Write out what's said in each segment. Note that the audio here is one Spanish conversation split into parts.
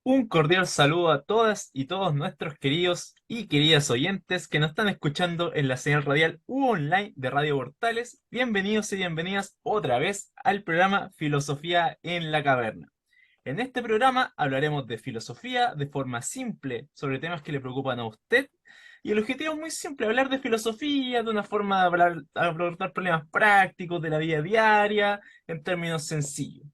Un cordial saludo a todas y todos nuestros queridos y queridas oyentes que nos están escuchando en la señal radial u online de Radio Portales. Bienvenidos y bienvenidas otra vez al programa Filosofía en la Caverna. En este programa hablaremos de filosofía de forma simple sobre temas que le preocupan a usted. Y el objetivo es muy simple, hablar de filosofía, de una forma de abordar problemas prácticos de la vida diaria, en términos sencillos.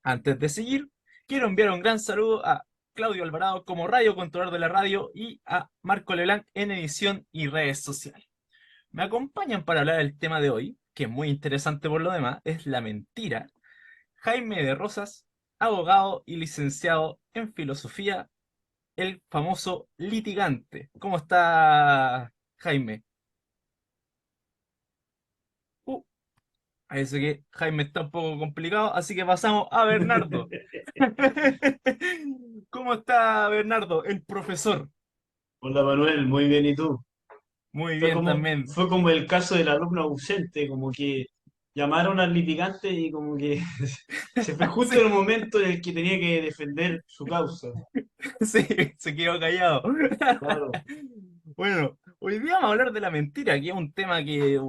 Antes de seguir, quiero enviar un gran saludo a Claudio Alvarado como radio controlador de la radio y a Marco Leblanc en edición y redes sociales. Me acompañan para hablar del tema de hoy, que es muy interesante por lo demás, es la mentira. Jaime de Rosas, abogado y licenciado en filosofía, el famoso litigante. ¿Cómo está, Jaime? Uh, Parece que Jaime está un poco complicado, así que pasamos a Bernardo. ¿Cómo está Bernardo, el profesor? Hola Manuel, muy bien, ¿y tú? Muy Fue bien como, también. fue como el caso del alumno ausente, como que llamaron al litigante y como que se fue justo Sí, en el momento en el que tenía que defender su causa. sí, se quedó callado. Claro. Bueno, hoy día vamos a hablar de la mentira, que es un tema que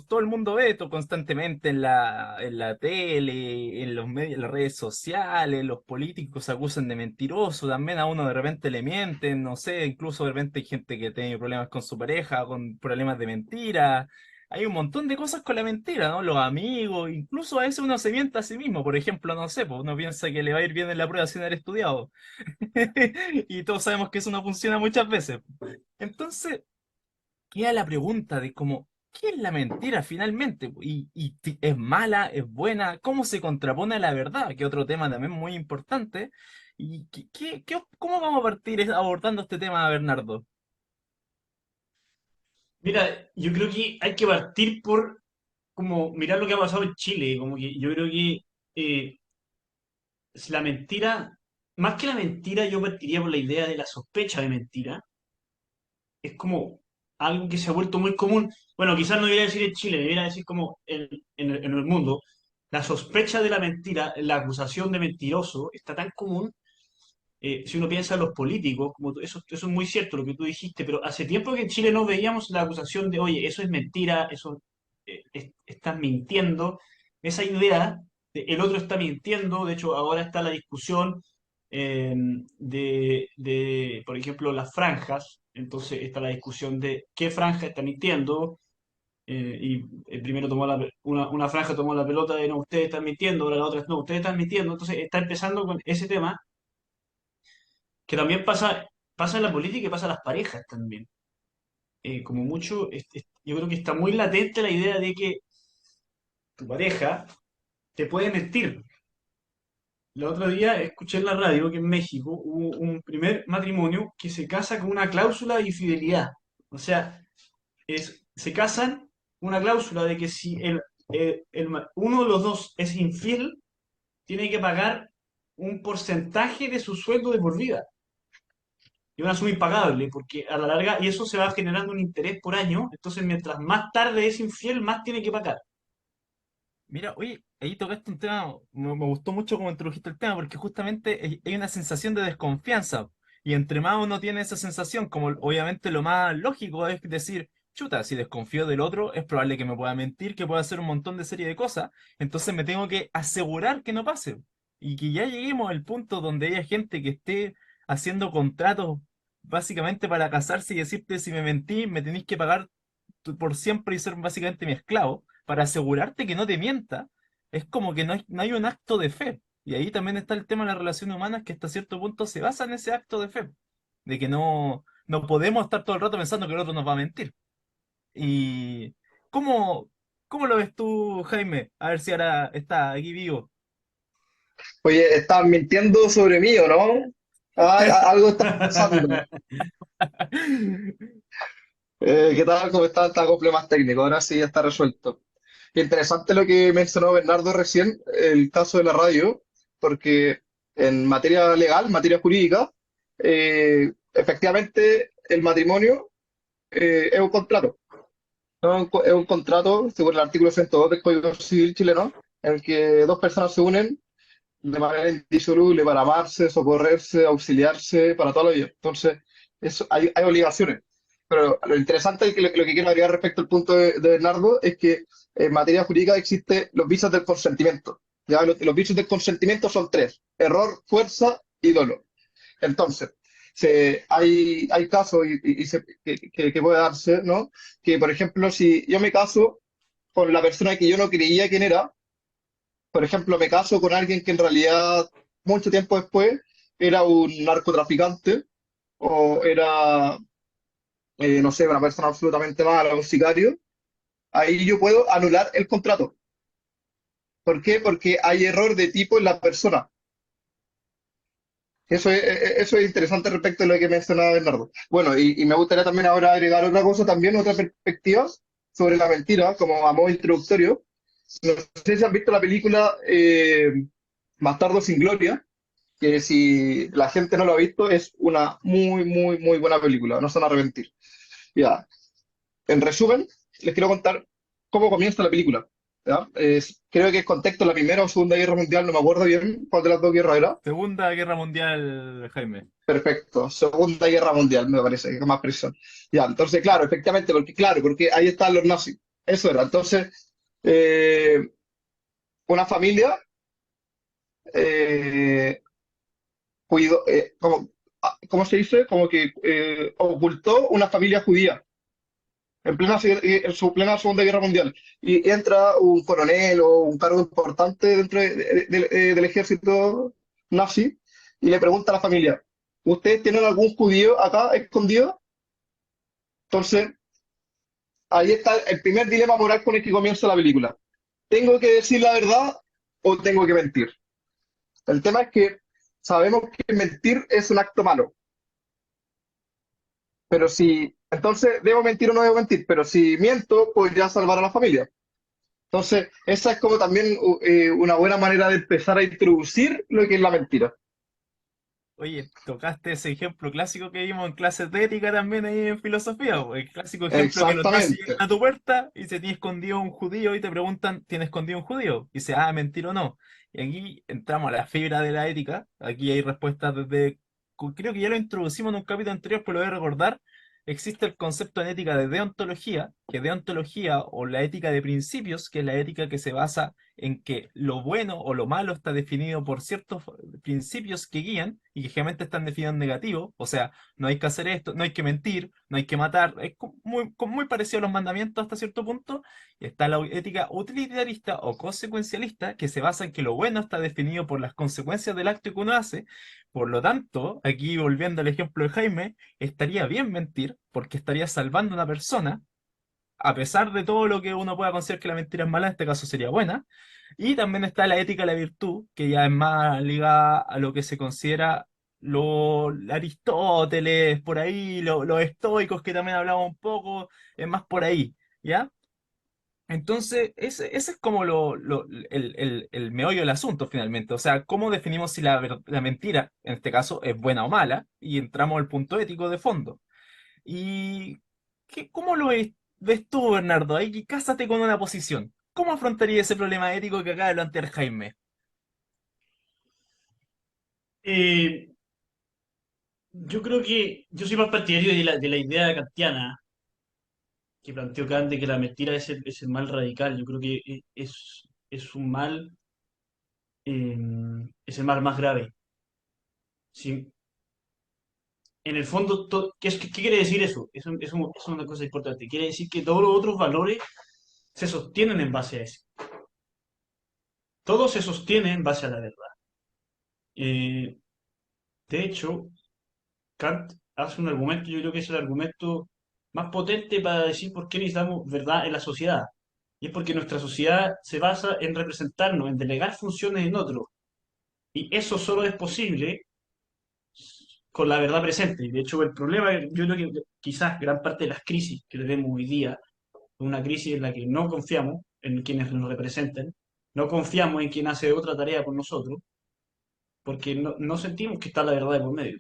todo el mundo ve constantemente en la tele, en los medios, en las redes sociales, los políticos se acusan de mentiroso, también a uno de repente le mienten, no sé, incluso de repente hay gente que tiene problemas con su pareja, con problemas de mentira. Hay un montón de cosas con la mentira, ¿no? Los amigos, incluso a veces uno se miente a sí mismo, por ejemplo, no sé, pues uno piensa que le va a ir bien en la prueba sin haber estudiado. Y todos sabemos que eso no funciona muchas veces. Entonces, queda la pregunta de cómo, ¿qué es la mentira finalmente? Y es mala, es buena, ¿cómo se contrapone a la verdad? Que otro tema también muy importante. ¿Y cómo vamos a partir abordando este tema, Bernardo? Mira, yo creo que hay que partir por como mirar lo que ha pasado en Chile, como que yo creo que eh, si la mentira, más que la mentira, yo partiría por la idea de la sospecha de mentira. Es como algo que se ha vuelto muy común. Bueno, quizás no debería decir en Chile, debería decir como en el mundo. La sospecha de la mentira, la acusación de mentiroso, está tan común. Si uno piensa en los políticos, eso es muy cierto lo que tú dijiste, pero hace tiempo que en Chile no veíamos la acusación de, oye, eso es mentira, eso estás mintiendo. Esa idea de el otro está mintiendo, de hecho, ahora está la discusión por ejemplo, las franjas. Entonces está la discusión de qué franja está mintiendo. Primero tomó una franja tomó la pelota de no, ustedes están mintiendo, ahora la otra no, ustedes están mintiendo. Entonces está empezando con ese tema que también pasa en la política y pasa en las parejas también. Como mucho, yo creo que está muy latente la idea de que tu pareja te puede mentir. El otro día escuché en la radio que en México hubo un primer matrimonio que se casa con una cláusula de infidelidad. O sea, se casan una cláusula de que si uno de los dos es infiel, tiene que pagar un porcentaje de su sueldo de por vida. Y una suma impagable, porque a la larga, y eso se va generando un interés por año, entonces mientras más tarde es infiel, más tiene que pagar. Mira, oye, ahí tocaste un tema, me gustó mucho cómo introdujiste el tema, porque justamente hay una sensación de desconfianza. Y entre más uno tiene esa sensación, como obviamente lo más lógico es decir, chuta, si desconfío del otro, es probable que me pueda mentir, que pueda hacer un montón de serie de cosas. Entonces me tengo que asegurar que no pase. Y que ya lleguemos al punto donde haya gente que esté haciendo contratos básicamente para casarse y decirte, si me mentí, me tenéis que pagar por siempre y ser básicamente mi esclavo, para asegurarte que no te mienta, es como que no hay un acto de fe. Y ahí también está el tema de las relaciones humanas que hasta cierto punto se basa en ese acto de fe, de que no podemos estar todo el rato pensando que el otro nos va a mentir. ¿Y cómo, cómo lo ves tú, Jaime? A ver si ahora está aquí vivo. Oye, estás mintiendo sobre mí, ¿o no? Algo estás pasando. ¿Qué tal? ¿Cómo está? Está con problemas técnicos. Ahora sí ya está resuelto. Interesante lo que mencionó Bernardo recién, el caso de la radio, porque en materia legal, materia jurídica, efectivamente el matrimonio es un contrato. ¿No? Es un contrato, según el artículo 102 del Código Civil chileno, en el que dos personas se unen de manera indisoluble para amarse, socorrerse, auxiliarse para toda la vida. Entonces, eso, hay obligaciones. Pero lo interesante y lo que quiero agregar respecto al punto de Bernardo es que en materia jurídica existen los vicios del consentimiento. ¿Ya? Los vicios del consentimiento son tres: error, fuerza y dolo. Entonces, hay casos que puede darse, ¿no? Que, por ejemplo, si yo me caso con la persona que yo no creía quién era, por ejemplo, me caso con alguien que en realidad mucho tiempo después era un narcotraficante o era, no sé, una persona absolutamente mala, un sicario, ahí yo puedo anular el contrato. ¿Por qué? Porque hay error de tipo en la persona. Eso es interesante respecto a lo que mencionaba Bernardo. Bueno, y me gustaría también ahora agregar otra cosa, también otra perspectiva sobre la mentira, como a modo introductorio. No sé si han visto la película Bastardo sin Gloria, que si la gente no lo ha visto, es una muy, muy, muy buena película, no se van a arrepentir. Ya, en resumen, les quiero contar cómo comienza la película. ¿Ya? Creo que es contexto la Primera o Segunda Guerra Mundial, no me acuerdo bien cuál de las dos guerras era. Segunda Guerra Mundial, Jaime. Perfecto, Segunda Guerra Mundial, me parece, que es más presión. Ya, entonces, claro, efectivamente, porque ahí están los nazis. Eso era. Entonces, eh, una familia eh, ¿cómo se dice? Como que ocultó una familia judía en su plena Segunda Guerra Mundial. Y entra un coronel o un cargo importante dentro del ejército nazi y le pregunta a la familia: ¿ustedes tienen algún judío acá escondido? Entonces, ahí está el primer dilema moral con el que comienza la película. ¿Tengo que decir la verdad o tengo que mentir? El tema es que sabemos que mentir es un acto malo. Pero si, entonces, ¿debo mentir o no debo mentir? Pero si miento, podría salvar a la familia. Entonces, esa es como también una buena manera de empezar a introducir lo que es la mentira. Oye, tocaste ese ejemplo clásico que vimos en clases de ética también ahí en filosofía, po. El clásico ejemplo que los nazis llegan Exactamente. a tu puerta y se tiene escondido un judío y te preguntan, ¿tiene escondido un judío? Y dice, ah, mentir o no. Y aquí entramos a la fibra de la ética. Aquí hay respuestas desde, creo que ya lo introducimos en un capítulo anterior, pero lo voy a recordar. Existe el concepto en ética de deontología, que deontología o la ética de principios, que es la ética que se basa en que lo bueno o lo malo está definido por ciertos principios que guían y que generalmente están definidos en negativo, o sea, no hay que hacer esto, no hay que mentir, no hay que matar, es muy parecido a los mandamientos hasta cierto punto, y está la ética utilitarista o consecuencialista que se basa en que lo bueno está definido por las consecuencias del acto que uno hace, por lo tanto, aquí volviendo al ejemplo de Jaime, estaría bien mentir porque estaría salvando a una persona a pesar de todo lo que uno pueda considerar que la mentira es mala, en este caso sería buena. Y también está la ética de la virtud, que ya es más ligada a lo que se considera Aristóteles, por ahí, los estoicos que también hablamos un poco, es más por ahí, ¿ya? Entonces, ese es como el meollo del asunto finalmente. O sea, ¿cómo definimos si la mentira, en este caso, es buena o mala? Y entramos al punto ético de fondo. ¿Y cómo ves tú, Bernardo? Ahí cásate con una posición. ¿Cómo afrontaría ese problema ético que acaba de plantear Jaime? Eh, yo creo que yo soy más partidario de la idea kantiana que planteó Kant de que la mentira es el mal radical. Yo creo que es un mal, eh, es el mal más grave. Si, en el fondo, ¿qué quiere decir eso? Es una cosa importante. Quiere decir que todos los otros valores se sostienen en base a eso. Todo se sostiene en base a la verdad. Eh, de hecho, Kant hace un argumento, yo creo que es el argumento más potente para decir por qué necesitamos verdad en la sociedad. Y es porque nuestra sociedad se basa en representarnos, en delegar funciones en otros. Y eso solo es posible con la verdad presente. De hecho, el problema, yo creo que quizás gran parte de las crisis que tenemos hoy día, es una crisis en la que no confiamos en quienes nos representen, no confiamos en quien hace otra tarea por nosotros, porque no sentimos que está la verdad de por medio.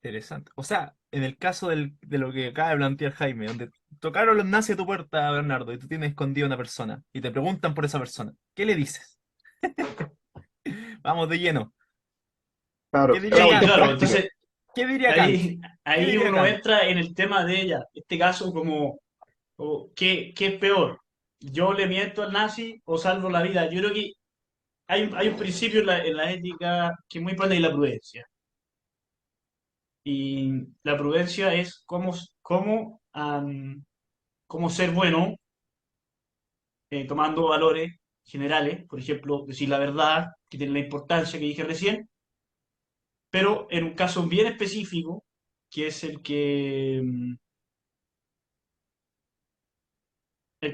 Interesante. O sea, en el caso de lo que acaba de plantear Jaime, donde tocaron los nazis a tu puerta, Bernardo, y tú tienes escondida una persona, y te preguntan por esa persona, ¿qué le dices? Vamos de lleno. ¿Qué Claro, es diría una Sí, cuestión Kant? claro, práctica. entonces ¿Qué diría Kant? ahí, ¿Qué ahí diría uno Kant? entra en el tema de ella, este caso como ¿qué es peor? ¿Yo le miento al nazi o salvo la vida? Yo creo que hay un principio en la ética que es muy importante, y la prudencia. Y la prudencia es cómo ser bueno, tomando valores generales, por ejemplo, decir la verdad, que tiene la importancia que dije recién, pero en un caso bien específico, que es el que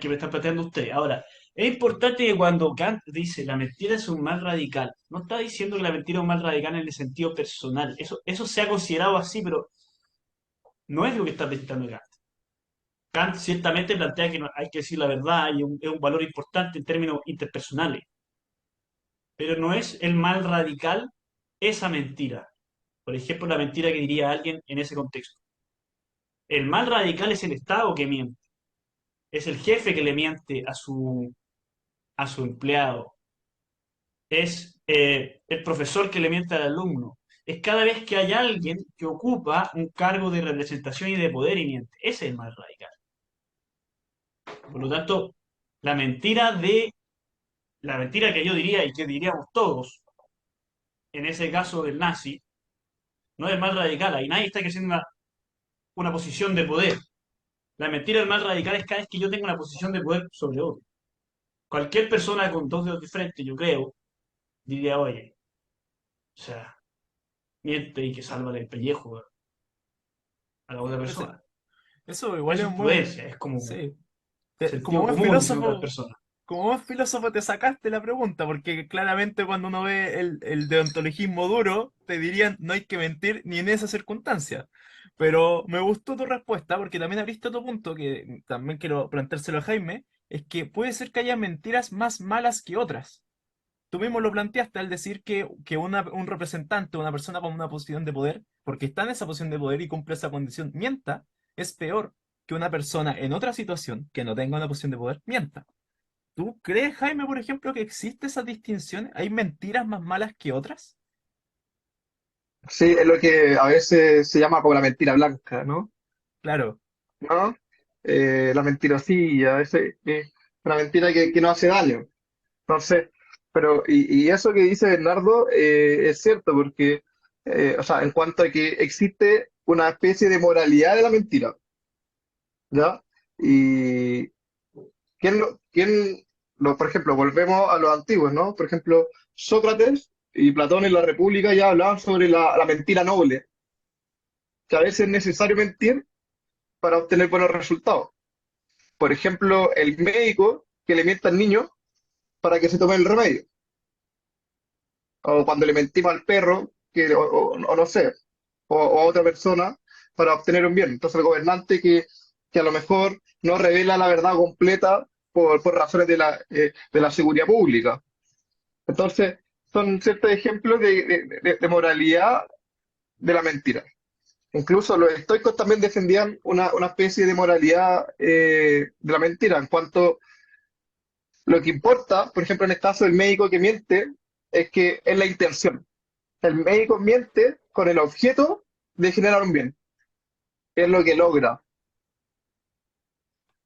me está planteando usted. Ahora, es importante que cuando Kant dice la mentira es un mal radical, no está diciendo que la mentira es un mal radical en el sentido personal. Eso se ha considerado así, pero no es lo que está planteando Kant. Kant ciertamente plantea que hay que decir la verdad y es un valor importante en términos interpersonales, pero no es el mal radical esa mentira. Por ejemplo, la mentira que diría alguien en ese contexto. El mal radical es el Estado que miente, es el jefe que le miente a su empleado, es el profesor que le miente al alumno, es cada vez que hay alguien que ocupa un cargo de representación y de poder y miente. Ese es el mal radical. Por lo tanto, la mentira de, la mentira que yo diría y que diríamos todos, en ese caso del nazi, no es el mal radical. Ahí nadie está ejerciendo una posición de poder. La mentira del mal radical es cada vez que yo tengo una posición de poder sobre otro. Cualquier persona con dos dedos de frente, yo creo, diría, oye, o sea, miente y que salva el pellejo a la otra Pues, persona. eso igual es Eso es un buen... prudencia, es como Sí. Como sentido buen común, dicen otras filósofo, personas. como buen filósofo te sacaste la pregunta, porque claramente cuando uno ve el deontologismo duro, te dirían no hay que mentir ni en esa circunstancia. Pero me gustó tu respuesta, porque también abriste otro punto que también quiero planteárselo a Jaime, es que puede ser que haya mentiras más malas que otras. Tú mismo lo planteaste al decir que un representante, una persona con una posición de poder, porque está en esa posición de poder y cumple esa condición, mienta, es peor que una persona en otra situación que no tenga una posición de poder, mienta. ¿Tú crees, Jaime, por ejemplo, que existe esa distinción? ¿Hay mentiras más malas que otras? Sí, es lo que a veces se llama como la mentira blanca, ¿no? Claro, ¿No? La mentirosilla, una mentira que no hace daño. Entonces, pero, y eso que dice Bernardo es cierto, porque, o sea, en cuanto a que existe una especie de moralidad de la mentira, ¿ya? Y por ejemplo, volvemos a los antiguos, ¿no? Por ejemplo, Sócrates y Platón en la República ya hablaban sobre la mentira noble, que a veces es necesario mentir para obtener buenos resultados. Por ejemplo, el médico que le miente al niño para que se tome el remedio, o cuando le mentimos al perro, o no sé, o a otra persona para obtener un bien. Entonces, el gobernante que a lo mejor no revela la verdad completa por razones de la seguridad pública. Entonces, son ciertos ejemplos de moralidad de la mentira. Incluso los estoicos también defendían una especie de moralidad de la mentira, en cuanto lo que importa, por ejemplo, en el caso del médico que miente, es que es la intención. El médico miente con el objeto de generar un bien, es lo que logra.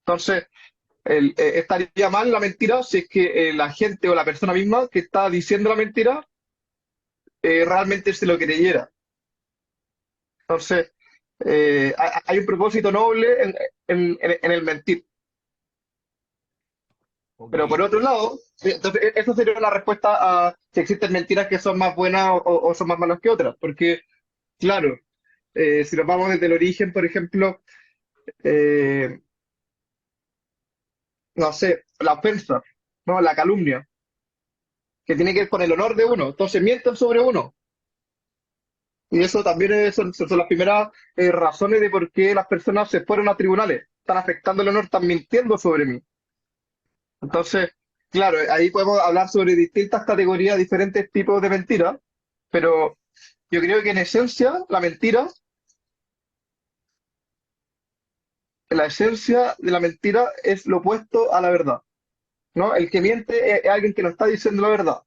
Entonces, estaría mal la mentira si es que la gente o la persona misma que está diciendo la mentira realmente se lo creyera. Entonces, hay un propósito noble en el mentir. ok. Pero por otro lado, entonces, esa sería una respuesta a si existen mentiras que son más buenas o son más malas que otras. Porque, claro, si nos vamos desde el origen, por ejemplo, eh, no sé, la ofensa, ¿no? La calumnia, que tiene que ver con el honor de uno. Entonces mienten sobre uno. Y eso también son las primeras razones de por qué las personas se fueron a tribunales. Están afectando el honor, están mintiendo sobre mí. Entonces, claro, ahí podemos hablar sobre distintas categorías, diferentes tipos de mentiras, pero yo creo que en esencia la esencia de la mentira es lo opuesto a la verdad, ¿no? El que miente es alguien que no está diciendo la verdad.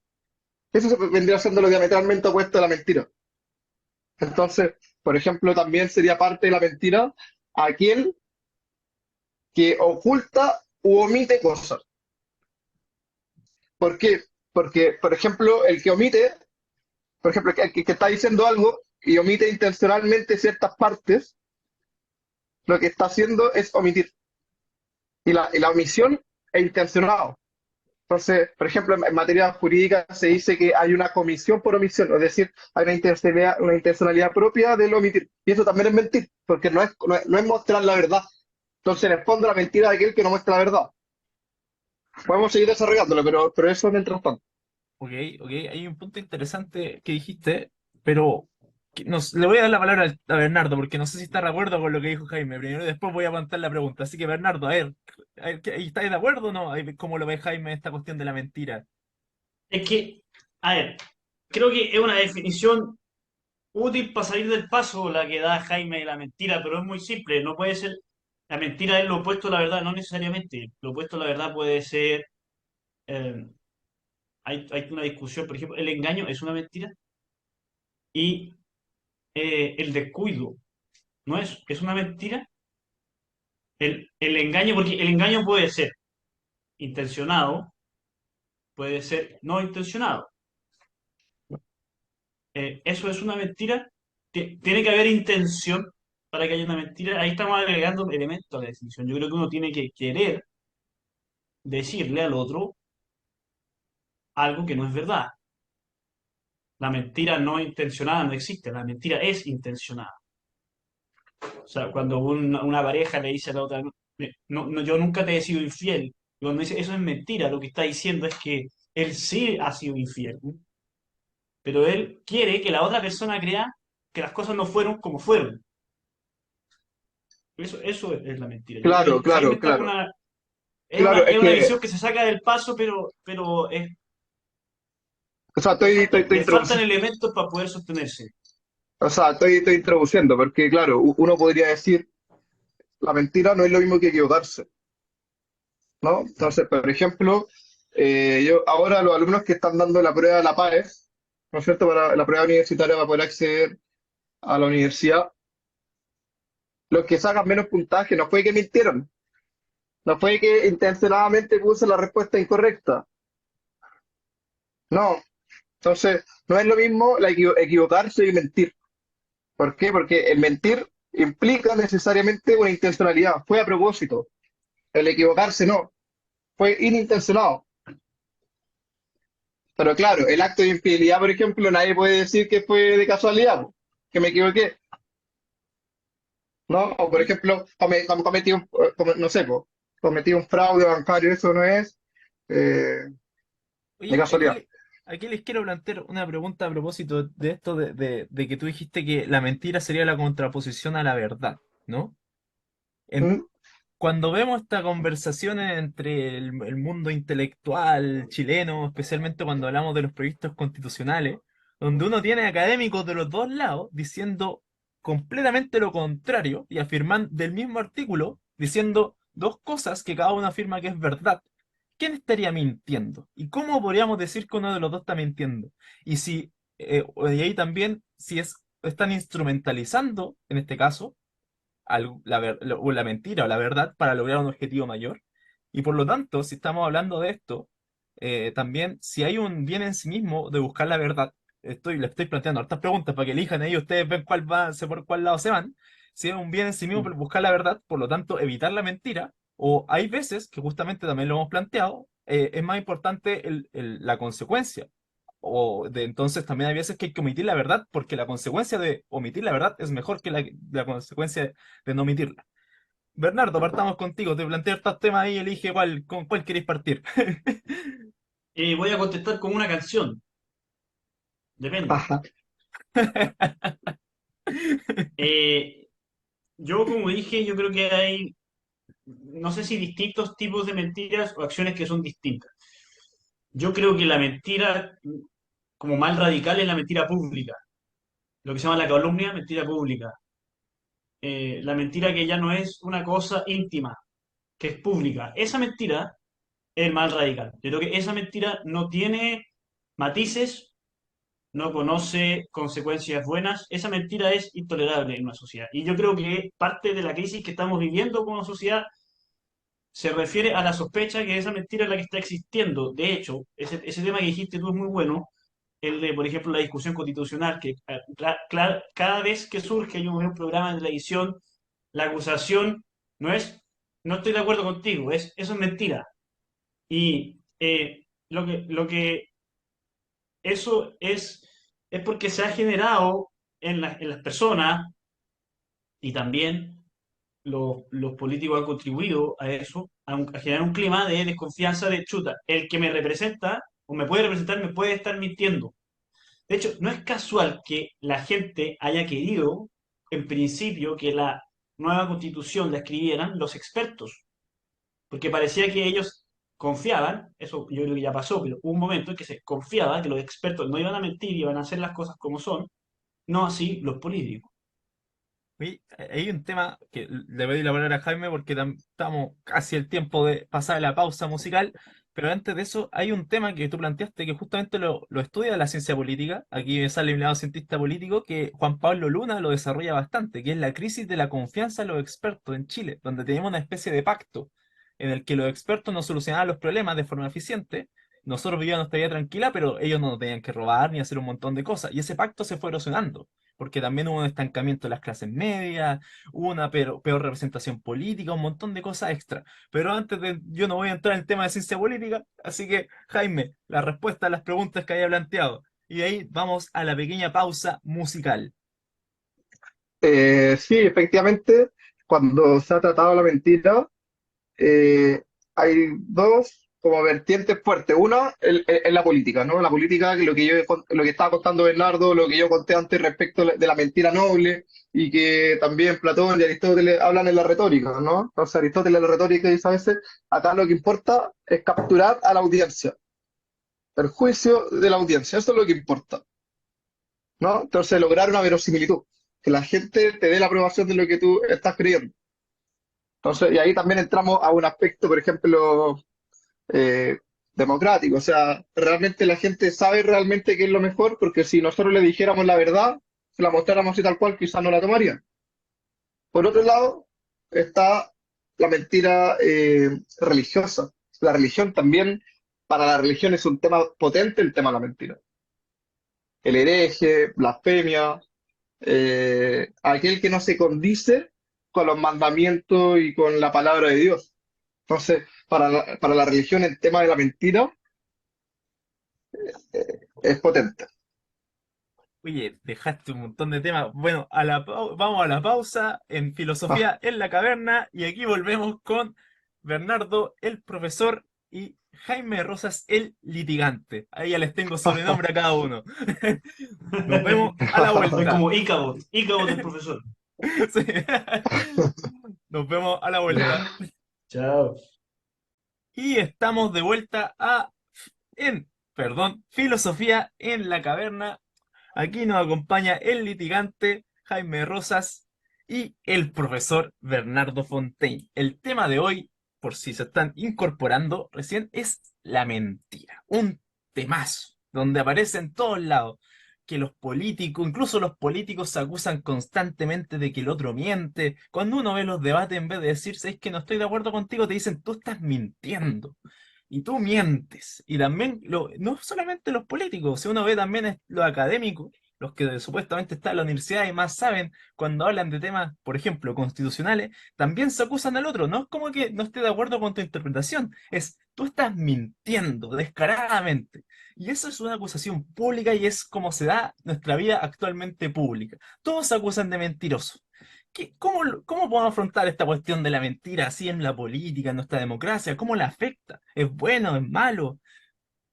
vendría siendo lo diametralmente opuesto a la mentira. Entonces, por ejemplo, también sería parte de la mentira aquel que oculta u omite cosas. ¿Por qué? Porque, por ejemplo, el que omite, por ejemplo, que está diciendo algo y omite intencionalmente ciertas partes, lo que está haciendo es omitir. Y la omisión es intencionado. Entonces, por ejemplo, en materia jurídica se dice que hay una comisión por omisión, es decir, hay una intencionalidad propia del omitir. Y eso también es mentir, porque no es mostrar la verdad. Entonces, en el fondo, la mentira de aquel que no muestra la verdad. Podemos seguir desarrollándolo, pero eso mientras tanto. Ok, ok, hay un punto interesante que dijiste, pero le voy a dar la palabra a Bernardo, porque no sé si está de acuerdo con lo que dijo Jaime primero y después voy a aguantar la pregunta. Así que Bernardo, ¿estáis de acuerdo o no? ¿Cómo lo ve Jaime esta cuestión de la mentira? Es que, a ver, creo que es una definición útil para salir del paso la que da Jaime de la mentira, pero es muy simple, no puede ser, la mentira es lo opuesto a la verdad, no necesariamente, lo opuesto a la verdad puede ser, eh, hay una discusión, por ejemplo, el engaño es una mentira y el descuido no es una mentira, el engaño, porque el engaño puede ser intencionado, puede ser no intencionado. Eso es una mentira. Tiene que haber intención para que haya una mentira. Ahí estamos agregando elementos a la definición. Yo creo que uno tiene que querer decirle al otro algo que no es verdad. La mentira no intencionada no existe, la mentira es intencionada. O sea, cuando una pareja le dice a la otra, yo nunca te he sido infiel, y cuando dice eso es mentira, lo que está diciendo es que él sí ha sido infiel, ¿no? Pero él quiere que la otra persona crea que las cosas no fueron como fueron. Eso es la mentira. Yo creo que Claro, ahí Jaime claro, está con claro. una, Claro, es es una que, visión que se saca del paso, pero o sea, estoy le faltan introduciendo, elementos para poder sostenerse. o sea, estoy introduciendo, porque claro, uno podría decir, la mentira no es lo mismo que equivocarse, ¿no? Entonces, por ejemplo, yo ahora los alumnos que están dando la prueba de la PAES, ¿no es cierto? Para la prueba universitaria para poder acceder a la universidad, los que sacan menos puntaje no fue que mintieron, no fue que intencionadamente puse la respuesta incorrecta, no. Entonces, no es lo mismo equivocarse y mentir. ¿Por qué? Porque el mentir implica necesariamente una intencionalidad, fue a propósito. El equivocarse no, fue inintencionado. Pero claro, el acto de infidelidad, por ejemplo, nadie puede decir que fue de casualidad, po, que me equivoqué, ¿no? O por Y, ejemplo, cometí no sé, po, cometí un fraude bancario, eso no es eh, de Oye, casualidad. aquí les quiero plantear una pregunta a propósito de esto de que tú dijiste que la mentira sería la contraposición a la verdad, ¿no? En- ¿Mm? Cuando vemos esta conversación entre el mundo intelectual chileno, especialmente cuando hablamos de los proyectos constitucionales, donde uno tiene académicos de los dos lados diciendo completamente lo contrario y afirman del mismo artículo diciendo dos cosas que cada uno afirma que es verdad. ¿Quién estaría mintiendo? ¿Y cómo podríamos decir que uno de los dos está mintiendo? Y si, y ahí también, si están instrumentalizando, en este caso, o la mentira o la verdad para lograr un objetivo mayor. Y por lo tanto, si estamos hablando de esto, también si hay un bien en sí mismo de buscar la verdad, le estoy planteando hartas preguntas para que elijan ahí, ustedes ven por cuál lado se van. Si es un bien en sí mismo por buscar la verdad, por lo tanto, evitar la mentira, o hay veces, que justamente también lo hemos planteado, es más importante la consecuencia. Entonces también hay veces que hay que omitir la verdad porque la consecuencia de omitir la verdad es mejor que la consecuencia de no omitirla. Bernardo, partamos contigo. Te planteo estos temas ahí, elige con cuál queréis partir. voy a contestar con una canción, depende. Ajá. Eh, yo, como dije, yo creo que hay, no sé si distintos tipos de mentiras o acciones que son distintas. Yo creo que la mentira, como mal radical, es la mentira pública, lo que se llama la calumnia, mentira pública. La mentira que ya no es una cosa íntima, que es pública. Esa mentira es el mal radical. Yo creo que esa mentira matices, no conoce consecuencias buenas. Esa mentira es intolerable en una sociedad. Y yo creo que parte de la crisis que estamos viviendo como sociedad se refiere a la sospecha que esa mentira es la que está existiendo. De hecho, ese tema que dijiste tú es muy bueno, el de, por ejemplo, la discusión constitucional, que cada vez que surge yo veo un programa de televisión, la acusación no es, no estoy de acuerdo contigo, eso es mentira. Y lo que eso es porque se ha generado en las personas y también los políticos han contribuido a eso, a generar un clima de desconfianza de chuta. El que me representa o me puede representar me puede estar mintiendo. De hecho, no es casual que la gente haya querido, en principio, que la nueva constitución la escribieran los expertos, porque parecía que ellos confiaban, eso yo creo que ya pasó, pero hubo un momento en que se confiaba que los expertos no iban a mentir, iban a hacer las cosas como son, no así los políticos. Oye, hay un tema que le doy la palabra a Jaime porque estamos casi el tiempo de pasar la pausa musical, pero antes de eso hay un tema que tú planteaste que justamente lo estudia la ciencia política. Aquí me sale mi lado cientista político que Juan Pablo Luna lo desarrolla bastante, que es la crisis de la confianza en los expertos en Chile, donde teníamos una especie de pacto en el que los expertos nos solucionaban los problemas de forma eficiente. Nosotros vivíamos nuestra vida tranquila, pero ellos no nos tenían que robar ni hacer un montón de cosas. Y ese pacto se fue erosionando porque también hubo un estancamiento de las clases medias, hubo una peor representación política, un montón de cosas extra. Pero yo no voy a entrar en el tema de ciencia política, así que Jaime, la respuesta a las preguntas que había planteado. Y de ahí vamos a la pequeña pausa musical. Sí, efectivamente, cuando se ha tratado la mentira, eh, hay dos como vertientes fuertes. Una es la política, ¿no? La política, que lo que estaba contando Bernardo, lo que yo conté antes respecto de la mentira noble, y que también Platón y Aristóteles hablan en la retórica, ¿no? Entonces Aristóteles en la retórica dice a veces, acá lo que importa es capturar a la audiencia, el juicio de la audiencia, eso es lo que importa, ¿no? Entonces lograr una verosimilitud, que la gente te dé la aprobación de lo que tú estás creyendo. Entonces, y ahí también entramos a un aspecto, por ejemplo, eh, democrático. O sea, realmente la gente sabe realmente qué es lo mejor, porque si nosotros le dijéramos la verdad, se la mostráramos así tal cual, quizás no la tomarían. Por otro lado, está la mentira religiosa. La religión también, para la religión es un tema potente el tema de la mentira. El hereje, blasfemia, aquel que no se condice con los mandamientos y con la palabra de Dios. Entonces, para la religión el tema de la mentira es potente. Oye, dejaste un montón de temas. Bueno, vamos a la pausa en Ah, Filosofía en la Caverna y aquí volvemos con Bernardo, el profesor, y Jaime Rosas, el litigante. Ahí ya les tengo sobrenombre a cada uno. Nos vemos a la Soy vuelta. como Icabod el profesor. Sí. Nos vemos a la vuelta. Chao. Y estamos de vuelta perdón, Filosofía en la Caverna. Aquí nos acompaña el litigante Jaime Rosas y el profesor Bernardo Fontaine. El tema de hoy, por si se están incorporando recién, es la mentira. Un temazo, donde aparece en todos lados que los políticos, incluso los políticos se acusan constantemente de que el otro miente. Cuando uno ve los debates, en vez de decirse es que no estoy de acuerdo contigo, te dicen tú estás mintiendo. Y tú mientes. Y también, no solamente los políticos, si uno ve también los académicos, los que supuestamente están en la universidad y más saben, cuando hablan de temas, por ejemplo, constitucionales, también se acusan al otro. No es como que no esté de acuerdo con tu interpretación, es tú estás mintiendo descaradamente. Y eso es una acusación pública y es como se da nuestra vida actualmente pública. Todos se acusan de mentirosos. ¿Cómo podemos afrontar esta cuestión de la mentira así en la política, en nuestra democracia? ¿Cómo la afecta? ¿Es bueno? ¿Es malo?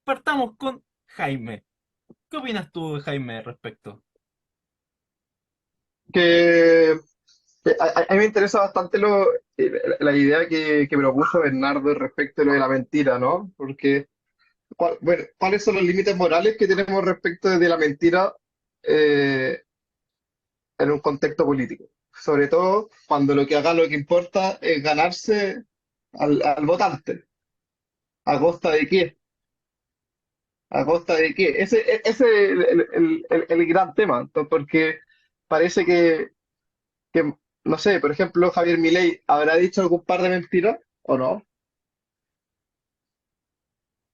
Partamos con Jaime. ¿Qué opinas tú, Jaime, al respecto? que, a mí me interesa bastante la idea que propuso Bernardo respecto de lo de la mentira, ¿no? Porque, bueno, ¿cuáles son los límites morales que tenemos respecto de la mentira eh, en un contexto político? Sobre todo cuando lo que importa es ganarse al votante. ¿A costa de qué? ¿A costa de qué? Ese es el gran tema, porque parece que, no sé, por ejemplo, Javier Milei habrá dicho algún par de mentiras o no.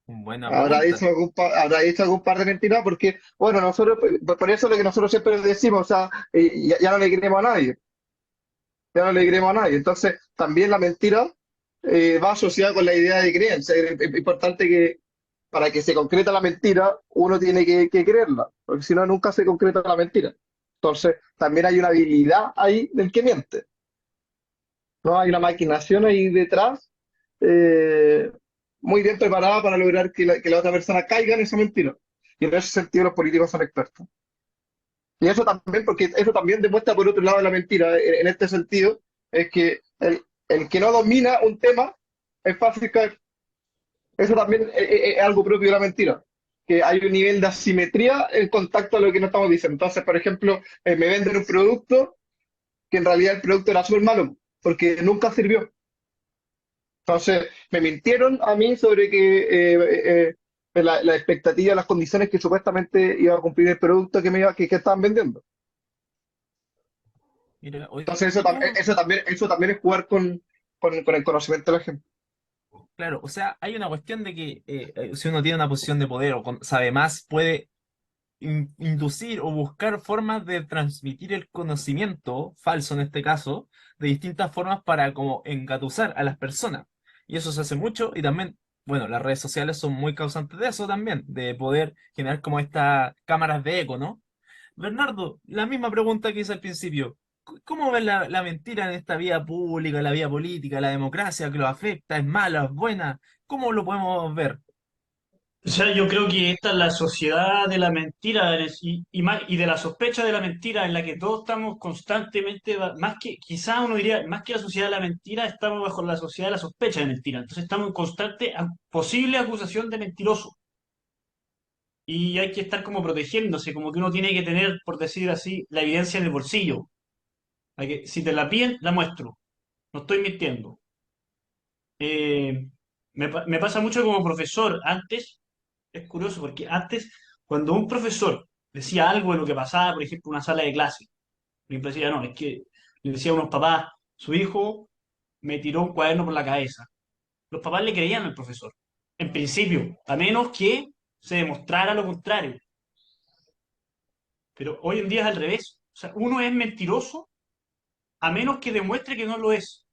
Buena pregunta. Habrá dicho algún par de mentiras porque, bueno, nosotros, por eso es lo que nosotros siempre decimos, o sea, ya no le creemos a nadie, ya no le creemos a nadie. Entonces, también la mentira va asociada con la idea de creencia. Es importante que para que se concreta la mentira, uno tiene que creerla, porque si no, nunca se concreta la mentira. Entonces, también hay una habilidad ahí del que miente, ¿no? Hay una maquinación ahí detrás eh, muy bien preparada para lograr que la otra persona caiga en esa mentira. Y en ese sentido los políticos son expertos. Y eso también, porque eso también demuestra por otro lado la mentira, en este sentido, es que el que no domina un tema es fácil caer. Eso también es algo propio de la mentira, que hay un nivel de asimetría en contacto a lo que no estamos diciendo. Entonces, por ejemplo, me venden un producto que en realidad el producto era súper malo, porque nunca sirvió. Entonces, me mintieron a mí sobre la expectativa, las condiciones que supuestamente iba a cumplir el producto que estaban vendiendo. Mira, Entonces, ¿y cómo? eso también es jugar con el conocimiento de la gente. Claro, o sea, hay una cuestión de que si uno tiene una posición de poder o sabe más, puede inducir o buscar formas de transmitir el conocimiento, falso en este caso, de distintas formas para como engatusar a las personas. Y eso se hace mucho y también, bueno, las redes sociales son muy causantes de eso también, de poder generar como estas cámaras de eco, ¿no? Bernardo, la misma pregunta que hice al principio. ¿Cómo ves la mentira en esta vía pública, la vía política, la democracia que lo afecta? ¿Es mala, es buena? ¿Cómo lo podemos ver? O sea, yo creo que esta es la sociedad de la mentira y de la sospecha de la mentira en la que todos estamos constantemente, más que, quizás uno diría, más que la sociedad de la mentira, estamos bajo la sociedad de la sospecha de mentira. Entonces estamos en constante posible acusación de mentiroso. Y hay que estar como protegiéndose, como que uno tiene que tener, por decir así, la evidencia en el bolsillo. Si te la piden, la muestro. No estoy mintiendo. Eh, me pasa mucho como profesor. Antes, es curioso, porque antes, cuando un profesor decía algo de lo que pasaba, por ejemplo, en una sala de clase, por ejemplo, decía, no, es que le decía a unos papás, su hijo me tiró un cuaderno por la cabeza. Los papás le creían al profesor, en principio, a menos que se demostrara lo contrario. Pero hoy en día es al revés. O sea, uno es mentiroso a menos que demuestre que no lo es.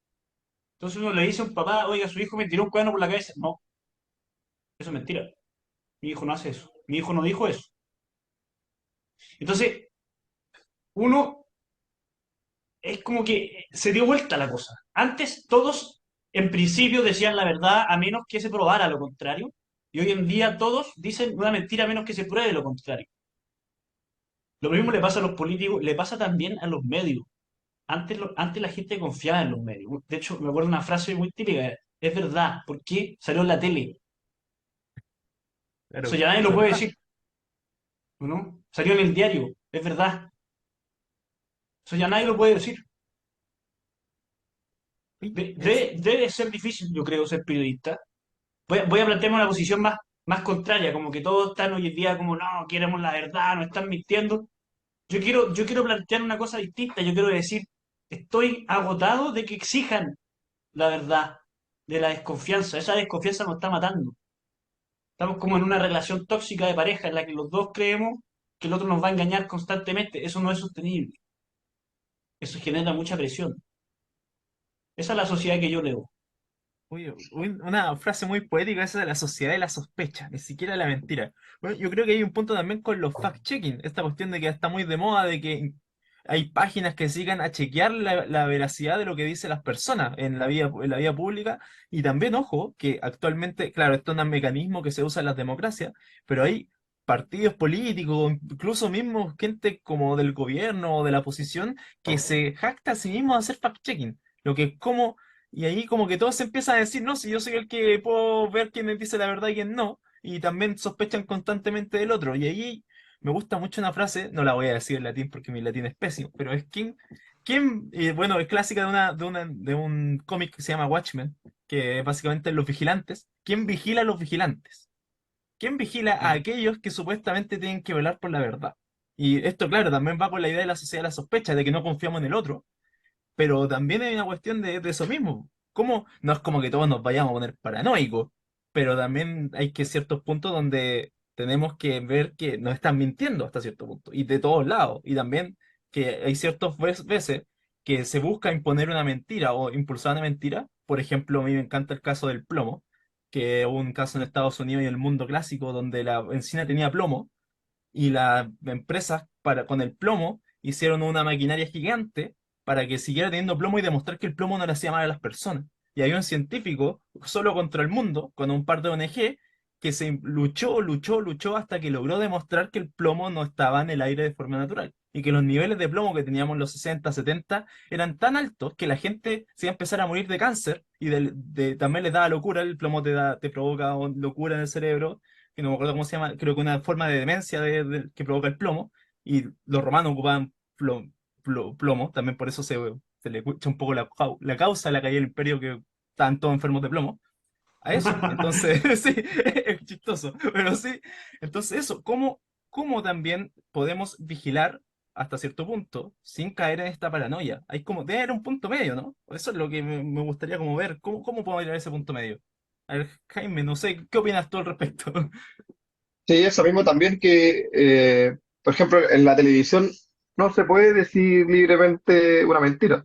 Entonces uno le dice a un papá, oiga, su hijo me tiró un cuaderno por la cabeza. No, eso es mentira. Mi hijo no hace eso. Mi hijo no dijo eso. Entonces, uno es como que se dio vuelta la cosa. Antes todos en principio decían la verdad a menos que se probara lo contrario. Y hoy en día todos dicen una mentira a menos que se pruebe lo contrario. Lo mismo le pasa a los políticos, le pasa también a los medios. Antes la gente confiaba en los medios. De hecho, me acuerdo una frase muy típica. Es verdad. ¿Por qué salió en la tele? Eso Claro, ya nadie es lo puede verdad. decir, ¿no? Salió en el diario. Es verdad. Eso ya nadie lo puede decir. Sí, es, Debe ser difícil, yo creo, ser periodista. Voy a plantearme una posición más contraria, como que todos están hoy en día como, no, queremos la verdad, no están mintiendo. Yo quiero plantear una cosa distinta. Yo quiero decir, estoy agotado de que exijan la verdad, de la desconfianza. Esa desconfianza nos está matando. Estamos como en una relación tóxica de pareja en la que los dos creemos que el otro nos va a engañar constantemente. Eso no es sostenible. Eso genera mucha presión. Esa es la sociedad que yo leo. una frase muy poética esa de la sociedad de la sospecha, ni siquiera la mentira. Bueno, yo creo que hay un punto también con los fact-checking, esta cuestión de que está muy de moda, de que hay páginas que sigan a chequear la veracidad de lo que dicen las personas en la vía pública, y también, ojo, que actualmente, claro, esto es un mecanismo que se usa en las democracias, pero hay partidos políticos, incluso mismo gente como del gobierno o de la oposición, que se jacta a sí mismo de hacer fact-checking, lo que es como y ahí como que todos se empiezan a decir, no, si yo soy el que puedo ver quién dice la verdad y quién no, y también sospechan constantemente del otro. Y ahí me gusta mucho una frase, no la voy a decir en latín porque mi latín es pésimo, pero es bueno, es clásica de un cómic que se llama Watchmen, que es básicamente los vigilantes. ¿Quién vigila a los vigilantes? ¿Quién vigila a aquellos que supuestamente tienen que velar por la verdad? Y esto, claro, también va con la idea de la sociedad de la sospecha, de que no confiamos en el otro, pero también hay una cuestión de eso mismo. ¿Cómo? No es como que todos nos vayamos a poner paranoicos, pero también hay que ciertos puntos donde tenemos que ver que nos están mintiendo hasta cierto punto, y de todos lados. Y también que hay ciertas veces que se busca imponer una mentira o impulsar una mentira. Por ejemplo, a mí me encanta el caso del plomo, que hubo un caso en Estados Unidos y el mundo clásico donde la encina tenía plomo y las empresas con el plomo hicieron una maquinaria gigante para que siguiera teniendo plomo y demostrar que el plomo no le hacía mal a las personas. Y había un científico solo contra el mundo, con un par de ONG, que se luchó hasta que logró demostrar que el plomo no estaba en el aire de forma natural. Y que los niveles de plomo que teníamos en los 60, 70 eran tan altos que la gente se iba a empezar a morir de cáncer y también les daba locura, el plomo te provoca locura en el cerebro, que no me acuerdo cómo se llama, creo que una forma de demencia que provoca el plomo, y los romanos ocupaban plomo, también por eso se le echa un poco la causa de la caída del imperio, que estaban todos enfermos de plomo, a eso. Entonces, sí, es chistoso, pero sí. Entonces, eso, ¿cómo también podemos vigilar hasta cierto punto sin caer en esta paranoia? Hay como, debe haber un punto medio, ¿no? Eso es lo que me gustaría como ver. ¿Cómo podemos ir a ese punto medio? A ver, Jaime, no sé, ¿qué opinas tú al respecto? Sí, eso mismo también que, por ejemplo, en la televisión no se puede decir libremente una mentira.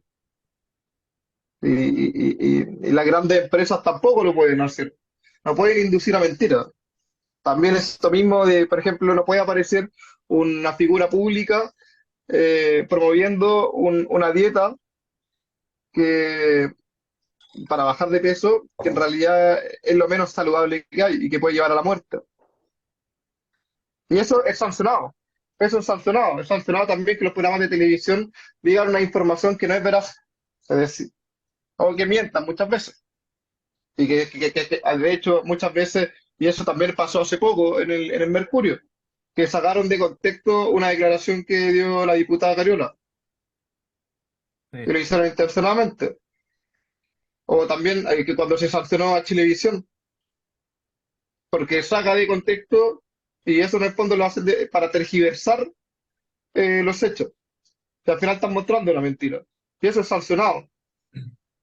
Y las grandes empresas tampoco lo pueden hacer. No pueden inducir a mentira. También es esto mismo de, por ejemplo, no puede aparecer una figura pública promoviendo una dieta que, para bajar de peso, que en realidad es lo menos saludable que hay y que puede llevar a la muerte. Y eso es sancionado. Eso es sancionado. Es sancionado también que los programas de televisión digan una información que no es veraz. Es decir, o que mientan muchas veces. Y de hecho, muchas veces, y eso también pasó hace poco en el Mercurio, que sacaron de contexto una declaración que dio la diputada Cariola, Sí. y lo hicieron intencionadamente. O también que cuando se sancionó a Chilevisión, porque saca de contexto, y eso en el fondo lo hacen para tergiversar los hechos. Que al final están mostrando la mentira. Y eso es sancionado.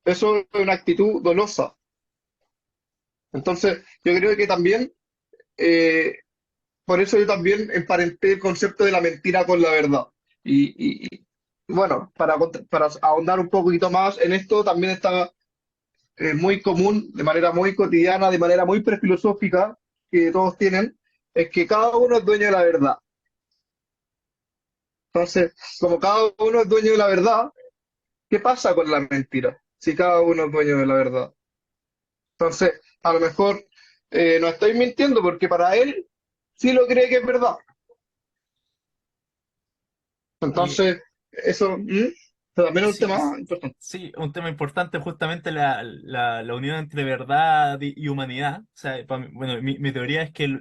Eso es una actitud dolosa. Entonces, yo creo que también, eh, por eso yo también emparenté el concepto de la mentira con la verdad. Y, bueno, para ahondar un poquito más en esto, también está muy común, de manera muy cotidiana, de manera muy prefilosófica, que todos tienen, es que cada uno es dueño de la verdad. Entonces, como cada uno es dueño de la verdad, ¿qué pasa con la mentira? Si cada uno es dueño de la verdad. Entonces, a lo mejor no estoy mintiendo porque para él sí lo cree que es verdad. Y Entonces, eso también es un sí, tema importante. sí, un tema importante justamente la unión entre verdad y humanidad. O sea, bueno, mi teoría es que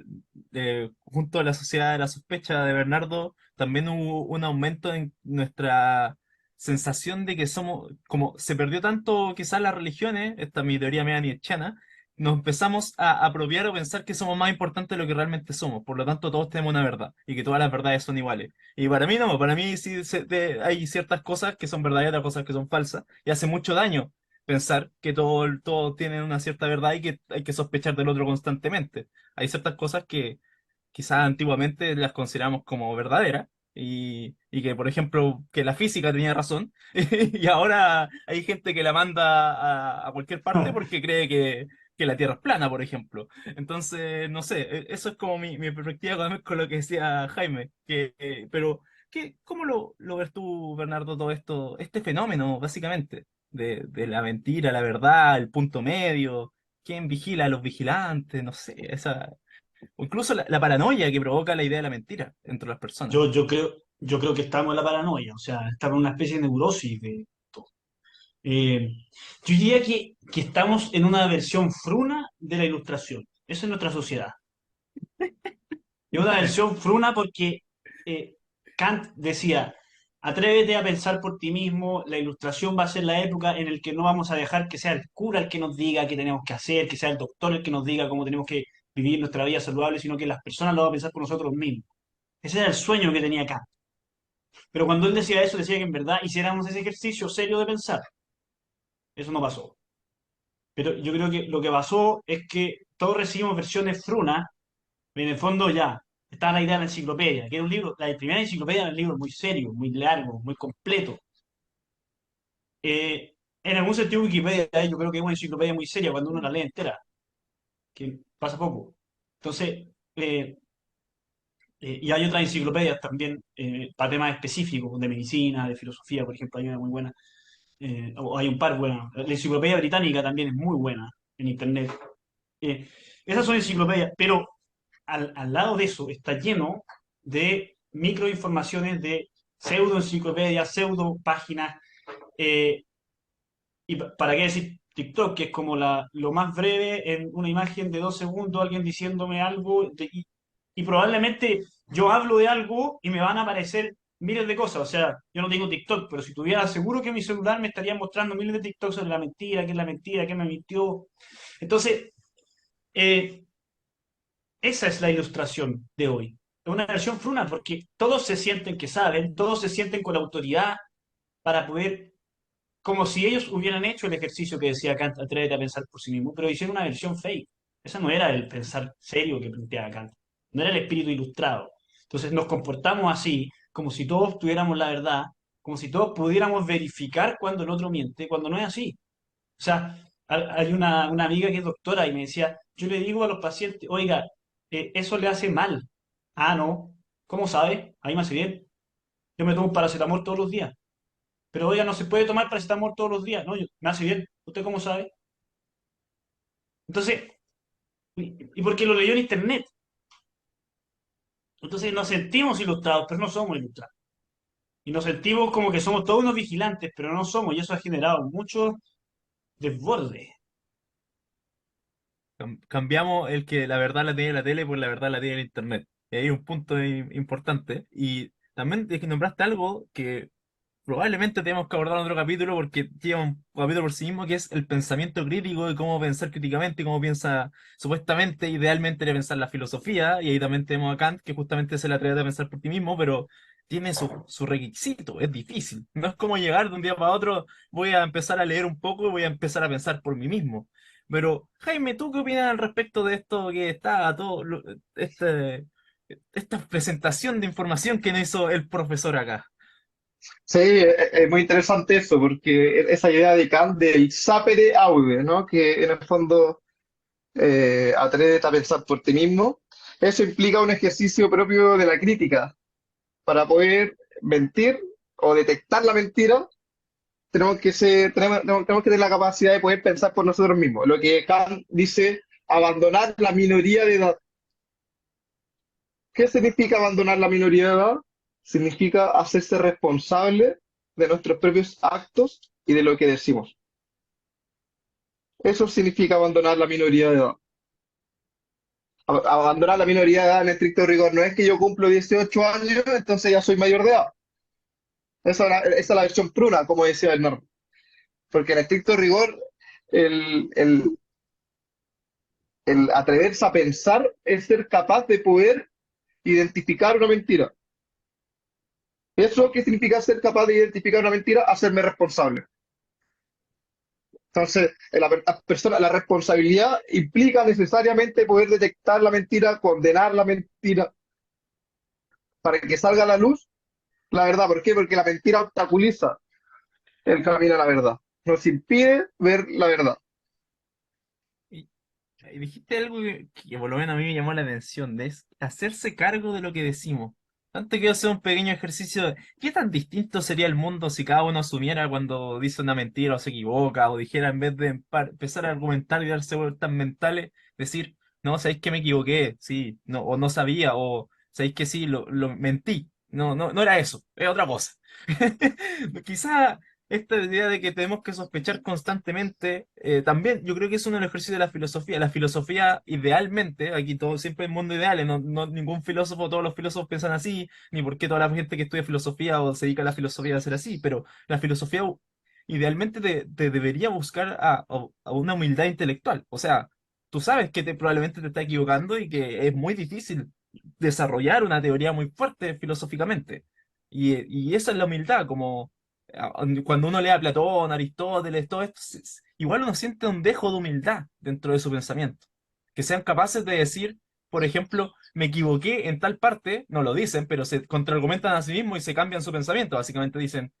junto a la sociedad de la sospecha de Bernardo, también hubo un aumento en nuestra sensación de que somos, como se perdió tanto quizás las religiones, esta es mi teoría media nietzscheana, nos empezamos a apropiar o pensar que somos más importantes de lo que realmente somos. Por lo tanto, todos tenemos una verdad y que todas las verdades son iguales. Y para mí no, para mí sí hay ciertas cosas que son verdaderas, otras cosas que son falsas, y hace mucho daño pensar que todo tiene una cierta verdad y que hay que sospechar del otro constantemente. Hay ciertas cosas que quizás antiguamente las consideramos como verdaderas, y que, por ejemplo, que la física tenía razón, y ahora hay gente que la manda a cualquier parte porque cree que la Tierra es plana, por ejemplo. Entonces, no sé, eso es como mi perspectiva con lo que decía Jaime. Pero, ¿cómo lo ves tú, Bernardo, todo esto, este fenómeno, básicamente, de la mentira, la verdad, el punto medio? ¿Quién vigila a los vigilantes? No sé, o incluso la paranoia que provoca la idea de la mentira entre las personas. Yo creo que estamos en la paranoia, o sea, estamos en una especie de neurosis de todo. Eh, yo diría que estamos en una versión fruna de la ilustración. Eso es nuestra sociedad. Es una versión fruna porque Kant decía, atrévete a pensar por ti mismo, la ilustración va a ser la época en la que no vamos a dejar que sea el cura el que nos diga qué tenemos que hacer, que sea el doctor el que nos diga cómo tenemos que vivir nuestra vida saludable, sino que las personas lo van a pensar por nosotros mismos. Ese era el sueño que tenía Kant. Pero cuando él decía eso, decía que en verdad hiciéramos ese ejercicio serio de pensar. Eso no pasó. Pero yo creo que lo que pasó es que todos recibimos versiones frunas, en el fondo ya, estaba la idea de la enciclopedia, que era un libro, la primera enciclopedia era un libro muy serio, muy largo, muy completo. En algún sentido Wikipedia, yo creo que es una enciclopedia muy seria cuando uno la lee entera, que pasa poco. Entonces, y hay otras enciclopedias también para temas específicos, de medicina, de filosofía, por ejemplo, hay una muy buena, o hay un par buenas. La enciclopedia británica también es muy buena en internet. Eh, Esas son enciclopedias, pero al lado de eso está lleno de microinformaciones, de pseudo enciclopedias, pseudo páginas, eh, y para qué decir TikTok, que es como lo más breve en una imagen de 2 segundos, alguien diciéndome algo, y probablemente yo hablo de algo y me van a aparecer miles de cosas. O sea, yo no tengo TikTok, pero si tuviera, seguro que mi celular me estaría mostrando miles de TikToks sobre la mentira, qué es la mentira, qué me mintió. Entonces, eh, esa es la ilustración de hoy. Es una versión fruna porque todos se sienten que saben, todos se sienten con la autoridad para poder, como si ellos hubieran hecho el ejercicio que decía Kant, atrévete a pensar por sí mismo, pero hicieron una versión fake. Esa no era el pensar serio que planteaba Kant, no era el espíritu ilustrado. Entonces nos comportamos así, como si todos tuviéramos la verdad, como si todos pudiéramos verificar cuando el otro miente, cuando no es así. O sea, hay una amiga que es doctora y me decía, yo le digo a los pacientes, oiga, eso le hace mal. Ah, no. ¿Cómo sabe? A mí me hace bien. Yo me tomo un paracetamol todos los días. Pero oiga, no se puede tomar paracetamol todos los días. No, me hace bien. ¿Usted cómo sabe? Entonces, y porque lo leyó en internet. Entonces nos sentimos ilustrados, pero no somos ilustrados. Y nos sentimos como que somos todos unos vigilantes, pero no somos. Y eso ha generado mucho desborde. Cambiamos el que la verdad la tiene la tele por la verdad la tiene el internet. Y hay un punto importante. Y también es que nombraste algo que probablemente tenemos que abordar en otro capítulo porque lleva un capítulo por sí mismo que es el pensamiento crítico y cómo pensar críticamente y cómo piensa supuestamente, idealmente de pensar la filosofía. Y ahí también tenemos a Kant que justamente se le atreve a pensar por ti mismo, pero tiene su requisito, es difícil. No es como llegar de un día para otro, voy a empezar a leer un poco y voy a empezar a pensar por mí mismo. Pero, Jaime, ¿tú qué opinas al respecto de esto que está esta presentación de información que nos hizo el profesor acá? Sí, es muy interesante eso, porque esa idea de Kant del sapere aude, ¿no? Que en el fondo atrévete a pensar por ti mismo, eso implica un ejercicio propio de la crítica. Para poder mentir o detectar la mentira, tenemos que tener la capacidad de poder pensar por nosotros mismos. Lo que Kant dice, abandonar la minoría de edad. ¿Qué significa abandonar la minoría de edad? Significa hacerse responsable de nuestros propios actos y de lo que decimos. Eso significa abandonar la minoría de edad. Abandonar la minoría de edad en estricto rigor no es que yo cumplo 18 años, entonces ya soy mayor de edad. Esa es la versión pruna, como decía Bernardo. Porque en estricto rigor, el, el, el atreverse a pensar es ser capaz de poder identificar una mentira. ¿Eso qué significa ser capaz de identificar una mentira? Hacerme responsable. Entonces, la responsabilidad implica necesariamente poder detectar la mentira, condenar la mentira, para que salga a la luz la verdad. ¿Por qué? Porque la mentira obstaculiza el camino a la verdad. Nos impide ver la verdad. Y, y dijiste algo que por lo menos a mí me llamó la atención, de es hacerse cargo de lo que decimos. Tanto quiero hacer un pequeño ejercicio de qué tan distinto sería el mundo si cada uno asumiera cuando dice una mentira o se equivoca, o dijera en vez de empezar a argumentar y darse vueltas mentales, decir, no, sabéis que me equivoqué, sí, no, o no sabía, o sabéis que sí, lo mentí. No, no, no era eso, es otra cosa. Quizá esta idea de que tenemos que sospechar constantemente, también yo creo que es uno de los ejercicios de la filosofía. La filosofía, idealmente, aquí todo siempre es mundo ideal, no ningún filósofo, todos los filósofos piensan así, ni por qué toda la gente que estudia filosofía o se dedica a la filosofía va a ser así, pero la filosofía idealmente te debería buscar a una humildad intelectual. O sea, tú sabes que probablemente te estás equivocando y que es muy difícil desarrollar una teoría muy fuerte filosóficamente. Y esa es la humildad, como cuando uno lee a Platón, Aristóteles, todo esto, igual uno siente un dejo de humildad dentro de su pensamiento. Que sean capaces de decir, por ejemplo, me equivoqué en tal parte, no lo dicen, pero se contraargumentan a sí mismos y se cambian su pensamiento. Básicamente dicen,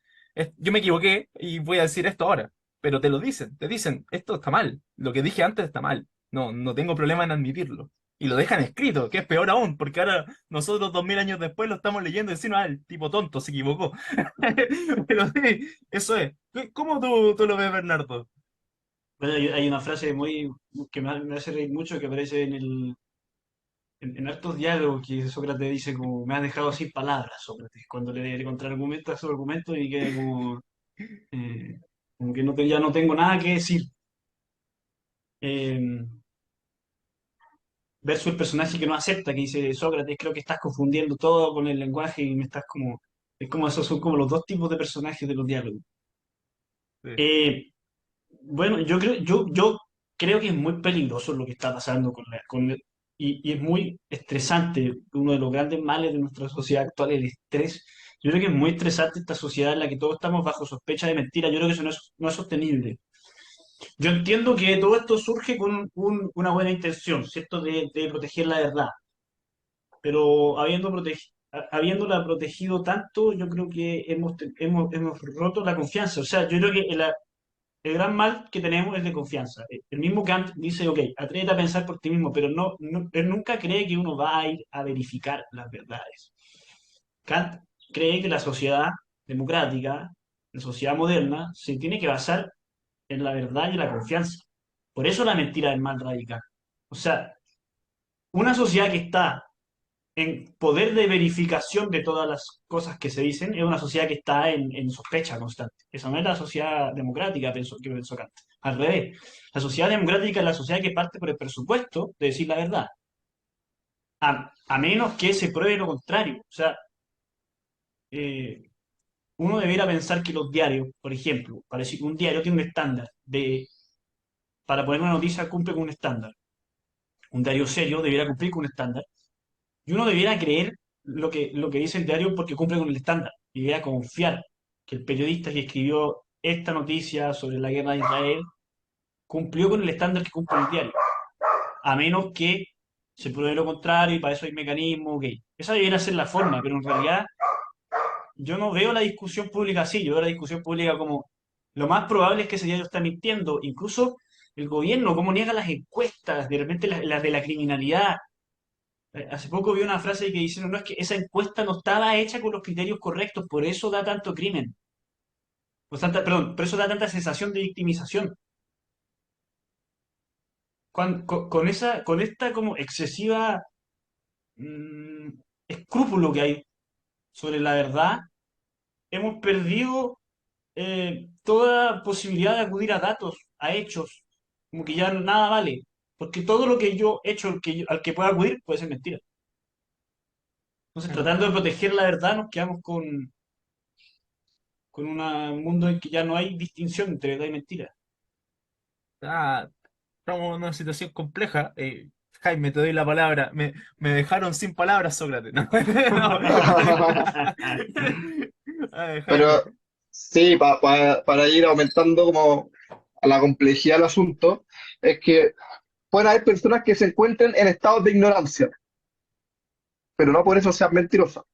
yo me equivoqué y voy a decir esto ahora." Pero te lo dicen, te dicen, esto está mal, lo que dije antes está mal, no tengo problema en admitirlo. Y lo dejan escrito, que es peor aún, porque ahora nosotros 2000 años después lo estamos leyendo y decimos, el tipo tonto se equivocó. Pero sí, eso es. ¿Cómo tú lo ves, Bernardo? Bueno, hay una frase que me hace reír mucho que aparece en hartos diálogos que Sócrates dice como, me has dejado sin palabras, Sócrates, cuando le contraargumenta su argumento y queda eh, como que ya no tengo nada que decir. Eh, Versus el personaje que no acepta, que dice Sócrates, creo que estás confundiendo todo con el lenguaje y me estás como... Es como esos son como los dos tipos de personajes de los diálogos. Sí, Eh, bueno, yo creo que es muy peligroso lo que está pasando y es muy estresante. Uno de los grandes males de nuestra sociedad actual es el estrés. Yo creo que es muy estresante esta sociedad en la que todos estamos bajo sospecha de mentira. Yo creo que eso no es sostenible. Yo entiendo que todo esto surge con una buena intención, ¿cierto? De proteger la verdad, pero habiéndola protegido tanto, yo creo que hemos roto la confianza. O sea, yo creo que el gran mal que tenemos es de confianza. El mismo Kant dice, ok, atrévete a pensar por ti mismo, pero él nunca cree que uno va a ir a verificar las verdades. Kant cree que la sociedad democrática, la sociedad moderna, se tiene que basar en la verdad y en la confianza. Por eso la mentira es mal radical. O sea, una sociedad que está en poder de verificación de todas las cosas que se dicen es una sociedad que está en sospecha constante. Esa no es la sociedad democrática que pensó Kant. Al revés. La sociedad democrática es la sociedad que parte por el presupuesto de decir la verdad. A menos que se pruebe lo contrario. O sea, eh, uno debiera pensar que los diarios, por ejemplo, parece que un diario tiene un estándar para poner una noticia cumple con un estándar. Un diario serio debiera cumplir con un estándar. Y uno debiera creer lo que dice el diario porque cumple con el estándar. Y debiera confiar que el periodista que escribió esta noticia sobre la guerra de Israel cumplió con el estándar que cumple el diario. A menos que se pruebe lo contrario y para eso hay mecanismos, ok. Esa debiera ser la forma, pero en realidad yo no veo la discusión pública así. Yo veo la discusión pública como lo más probable es que ese diario está mintiendo. Incluso el gobierno, cómo niega las encuestas, de repente las de la criminalidad. Hace poco vi una frase que dice, no, es que esa encuesta no estaba hecha con los criterios correctos, por eso da tanto crimen. Perdón, por eso da tanta sensación de victimización. Con esta como excesiva mm, escrúpulo que hay sobre la verdad, hemos perdido toda posibilidad de acudir a datos, a hechos, como que ya nada vale. Porque todo lo que yo he hecho, al que pueda acudir, puede ser mentira. Entonces, claro. tratando de proteger la verdad, nos quedamos con un mundo en que ya no hay distinción entre verdad y mentira. Ah, estamos en una situación compleja. Jaime, te doy la palabra. Me dejaron sin palabras, Sócrates. No, no. Ay, Jaime. Pero sí, para ir aumentando como a la complejidad del asunto, es que pueden haber personas que se encuentren en estados de ignorancia, pero no por eso sean mentirosas.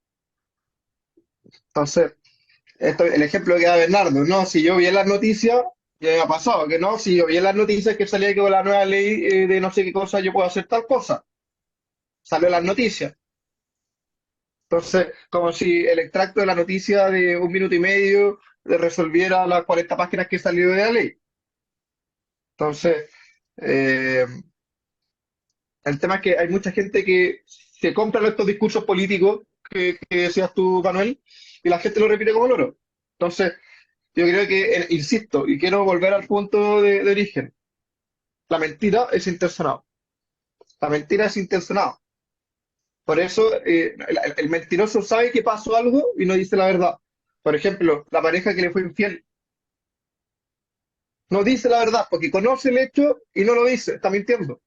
Entonces, el ejemplo que da Bernardo, no, si yo vi en las noticias, ya me ha pasado, que no, si yo vi en las noticias que salía que con la nueva ley de no sé qué cosa yo puedo hacer tal cosa, salió en las noticias. Entonces, como si el extracto de la noticia de 1 minuto y medio resolviera las 40 páginas que salió de la ley. Entonces, eh, el tema es que hay mucha gente que se compra estos discursos políticos que decías tú, Manuel, y la gente lo repite como loro. Entonces, yo creo que, insisto, y quiero volver al punto de origen, la mentira es intencionada. La mentira es intencionada. Por eso, el mentiroso sabe que pasó algo y no dice la verdad. Por ejemplo, la pareja que le fue infiel no dice la verdad porque conoce el hecho y no lo dice, está mintiendo.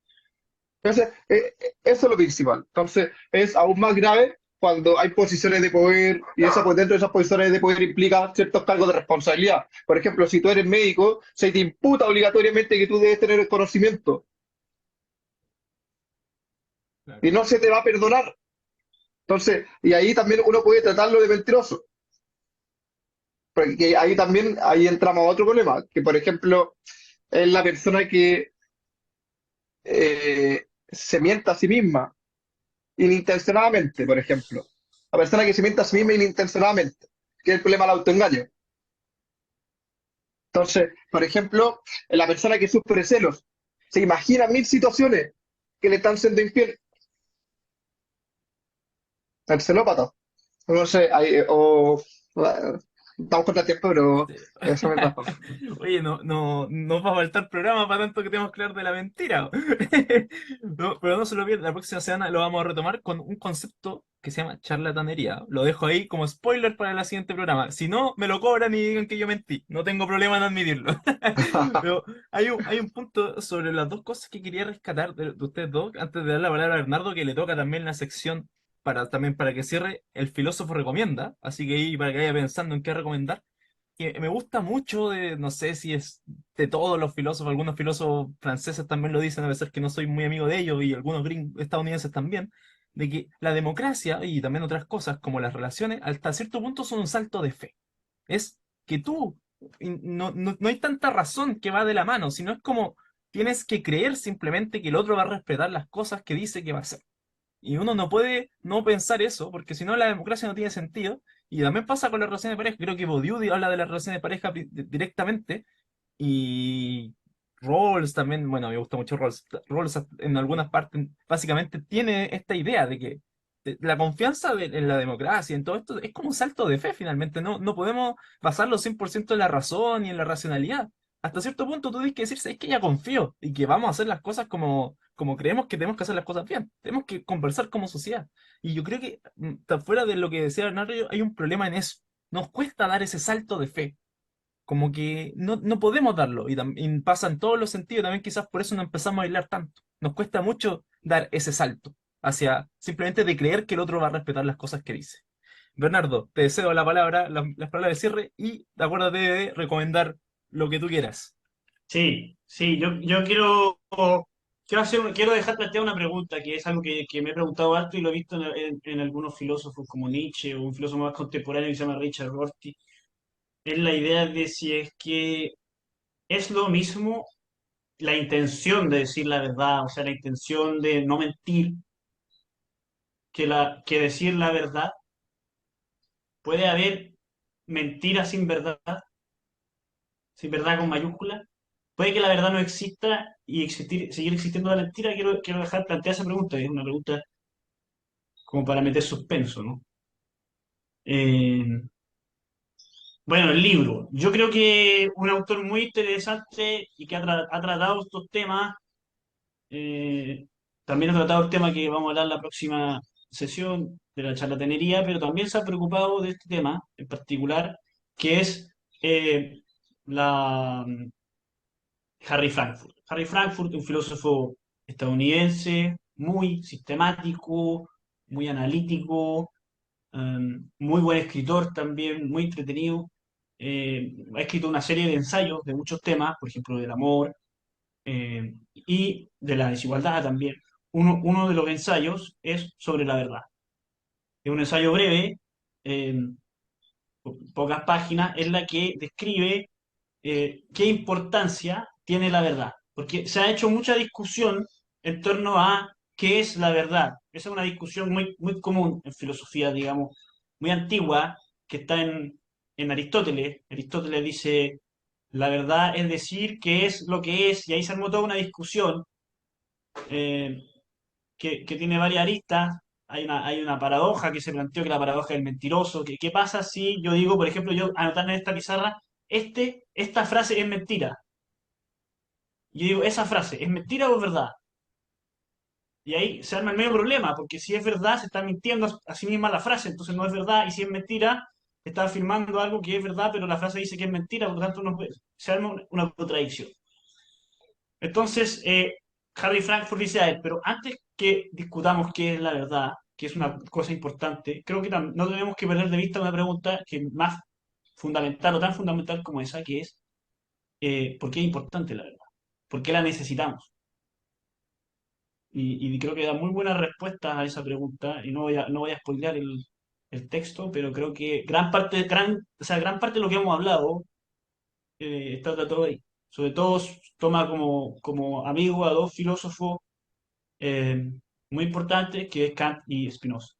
Entonces, eso es lo principal. Entonces, es aún más grave cuando hay posiciones de poder y pues dentro de esas posiciones de poder implica ciertos cargos de responsabilidad. Por ejemplo, si tú eres médico, se te imputa obligatoriamente que tú debes tener el conocimiento Claro. y no se te va a perdonar. Entonces, y ahí también uno puede tratarlo de mentiroso. Porque ahí también, ahí entramos a otro problema, que por ejemplo, es la persona que se miente a sí misma inintencionadamente, por ejemplo. La persona que se miente a sí misma inintencionadamente, que es el problema del autoengaño. Entonces, por ejemplo, la persona que sufre celos se imagina mil situaciones que le están siendo infiel. El celópata. No sé, estamos contra el tiempo, pero Sí. eso me da. Oye, no va a faltar programa para tanto que tenemos que hablar de la mentira. No, pero no se lo pierdan, la próxima semana lo vamos a retomar con un concepto que se llama charlatanería. Lo dejo ahí como spoiler para el siguiente programa. Si no, me lo cobran y digan que yo mentí. No tengo problema en admitirlo. Pero hay un punto sobre las dos cosas que quería rescatar de ustedes dos, antes de dar la palabra a Bernardo, que le toca también la sección también para que cierre, el filósofo recomienda, así que ahí para que vaya pensando en qué recomendar, que me gusta mucho no sé si es de todos los filósofos, algunos filósofos franceses también lo dicen, a veces que no soy muy amigo de ellos, y algunos estadounidenses también, de que la democracia y también otras cosas como las relaciones, hasta cierto punto son un salto de fe. Es que tú, no hay tanta razón que va de la mano, sino es como tienes que creer simplemente que el otro va a respetar las cosas que dice que va a hacer. Y uno no puede no pensar eso, porque si no la democracia no tiene sentido. Y también pasa con las relaciones de pareja. Creo que Bourdieu habla de las relaciones de pareja directamente. Y Rawls también, bueno, me gusta mucho Rawls. Rawls en algunas partes básicamente tiene esta idea de que la confianza en la democracia, en todo esto, es como un salto de fe finalmente. No podemos basarlo 100% en la razón y en la racionalidad. Hasta cierto punto tú tienes que decir, es que ya confío y que vamos a hacer las cosas como creemos que tenemos que hacer las cosas bien. Tenemos que conversar como sociedad. Y yo creo que, fuera de lo que decía Bernardo, hay un problema en eso. Nos cuesta dar ese salto de fe. Como que no podemos darlo. Y pasa en todos los sentidos. También quizás por eso no empezamos a bailar tanto. Nos cuesta mucho dar ese salto hacia simplemente de creer que el otro va a respetar las cosas que dice. Bernardo, te deseo la palabra, las palabras de cierre y acuérdate de recomendar lo que tú quieras. Sí, sí, yo quiero dejar planteada una pregunta, que es algo que me he preguntado harto y lo he visto en algunos filósofos como Nietzsche o un filósofo más contemporáneo que se llama Richard Rorty. Es la idea de si es que es lo mismo la intención de decir la verdad, o sea, la intención de no mentir, que decir la verdad. Puede haber mentira sin verdad con mayúscula. Puede que la verdad no exista y seguir existiendo la mentira. Quiero dejar plantear esa pregunta, es una pregunta como para meter suspenso, ¿no? Eh, bueno, el libro. Yo creo que un autor muy interesante y que ha tratado estos temas. eh, También ha tratado el tema que vamos a hablar en la próxima sesión de la charlatanería, pero también se ha preocupado de este tema en particular, que es eh, la Harry Frankfurt. Harry Frankfurt, un filósofo estadounidense, muy sistemático, muy analítico, muy buen escritor también, muy entretenido. Ha escrito una serie de ensayos de muchos temas, por ejemplo, del amor y de la desigualdad también. Uno de los ensayos es sobre la verdad. Es un ensayo breve, eh, pocas páginas, en la que describe qué importancia tiene la verdad. Porque se ha hecho mucha discusión en torno a qué es la verdad. Esa es una discusión muy común en filosofía, digamos, muy antigua, que está en Aristóteles. Aristóteles dice, la verdad es decir qué es lo que es, y ahí se armó toda una discusión eh, que tiene varias aristas. Hay una paradoja que se planteó, que la paradoja del mentiroso. ¿Qué pasa si yo digo, por ejemplo, yo anotar en esta pizarra, esta frase es mentira? Yo digo, esa frase, ¿es mentira o es verdad? Y ahí se arma el medio problema, porque si es verdad, se está mintiendo a sí misma la frase, entonces no es verdad, y si es mentira, está afirmando algo que es verdad, pero la frase dice que es mentira, por lo tanto se arma una contradicción. Entonces, Harry Frankfurt dice a él, pero antes que discutamos qué es la verdad, que es una cosa importante, creo que no debemos que perder de vista una pregunta que es más fundamental o tan fundamental como esa, que es ¿por qué es importante la verdad? ¿Por qué la necesitamos? Y creo que da muy buenas respuestas a esa pregunta, y no voy a spoilear el texto, pero creo que gran parte de lo que hemos hablado está tratado ahí. Sobre todo toma como amigo a dos filósofos eh, muy importantes, que es Kant y Spinoza.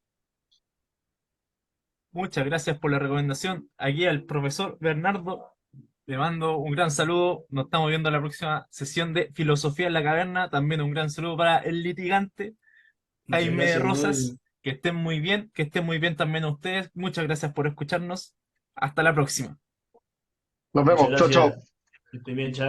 Muchas gracias por la recomendación. Aquí al profesor Bernardo le mando un gran saludo. Nos estamos viendo en la próxima sesión de Filosofía en la Caverna. También un gran saludo para el litigante Muchas Jaime gracias, Rosas. Noel. Que estén muy bien, que estén muy bien también a ustedes. Muchas gracias por escucharnos. Hasta la próxima. Nos Muchas vemos. Chao, gracias. chao. Que esté bien, chao.